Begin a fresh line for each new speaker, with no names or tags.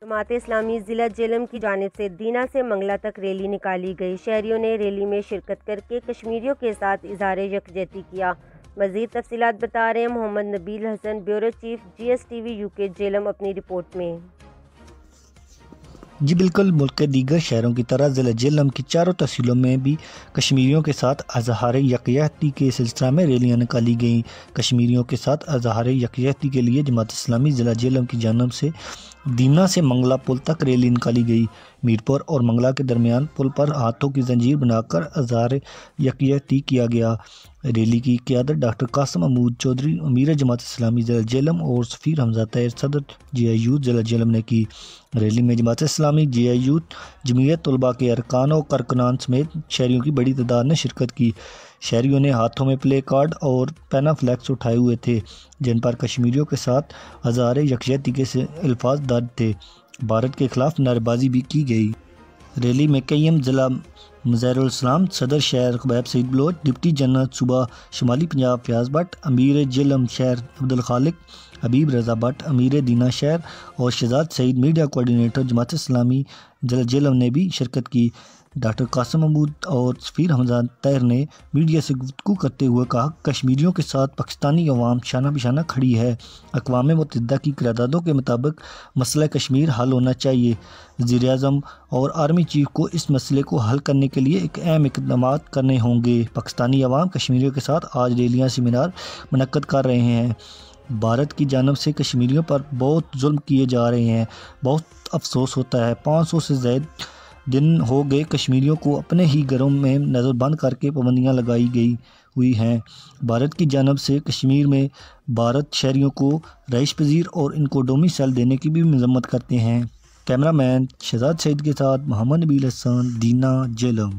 جماعت اسلامی ضلع جہلم کی جانب سے دینا سے منگلا تک ریلی نکالی گئی۔ شہریوں نے ریلی میں شرکت کر کے کشمیریوں کے ساتھ اظہار یکجہتی کیا۔ مزید تفصیلات بتا رہے ہیں Muhammad Nabeel Hassan, bureau chief GSTV UK Jhelum اپنی رپورٹ میں۔
جی بالکل، ملک کے دیگر شہروں کی طرح ضلع جہلم کی چاروں تحصیلوں میں بھی کشمیریوں کے ساتھ اظہار یکجہتی کے سلسلہ میں ریلیاں نکالی گئیں۔ کشمیریوں کے ساتھ اظہار یکجہتی کے لیے جماعت اسلامی ضلع جہلم کی جانب سے دینا سے منگلا پل تک ریلی نکالی گئی۔ میرپور اور منگلا کے درمیان پل پر ہاتھوں کی زنجیر بنا کر اظہار یکجہتی کیا گیا۔ ریلی کی قیادت ڈاکٹر قاسم محمود چودھری، امیر جماعت اسلامی ضلع جہلم، اور سفیر حمزہ طاہر، صدر GIU ضلع جہلم نے کی۔ ریلی میں جماعت اسلامی، GIU، جمعیت طلباء کے ارکان و کارکنان سمیت شہریوں کی بڑی تعداد نے شرکت کی۔ شہریوں نے ہاتھوں میں پلے کارڈ اور پینا فلیکس اٹھائے ہوئے تھے جن پر کشمیریوں کے ساتھ اظہار یکجہتی کے الفاظ درج تھے۔ بھارت کے خلاف نعرے بازی بھی کی گئی۔ ریلی میں قیم ضلع مظہر الاسلام، صدر شہر حبیب سعید بلوچ، ڈپٹی جنرل صوبہ شمالی پنجاب فیاض بٹ، امیر جہلم شہر عبدالخالق حبیب رضا بٹ، امیر دینا شہر اور شہزاد سعید میڈیا کوآرڈینیٹر جماعت اسلامی ضلع جہلم نے بھی شرکت کی۔ ڈاکٹر قاسم محمود اور سفیر حمزہ طاہر نے میڈیا سے گفتگو کرتے ہوئے کہا کہ کشمیریوں کے ساتھ پاکستانی عوام شانہ بشانہ کھڑی ہے۔ اقوام متحدہ کی قراردادوں کے مطابق مسئلہ کشمیر حل ہونا چاہیے۔ وزیر اعظم اور آرمی چیف کو اس مسئلے کو حل کرنے کے لیے ایک اہم اقدامات کرنے ہوں گے۔ پاکستانی عوام کشمیریوں کے ساتھ آج ریلیاں، سیمینار منعقد کر رہے ہیں۔ بھارت کی جانب سے کشمیریوں پر بہت ظلم کیے جا رہے ہیں، بہت افسوس ہوتا ہے۔ 500 سے زائد دن ہو گئے کشمیریوں کو اپنے ہی گھروں میں نظر بند کر کے پابندیاں لگائی گئی ہوئی ہیں۔ بھارت کی جانب سے کشمیر میں بھارت شہریوں کو رہائش پذیر اور ان کو ڈومیسائل دینے کی بھی مذمت کرتے ہیں۔ کیمرہ مین شہزاد سعید کے ساتھ محمد نبیل حسن، دینا، جہلم۔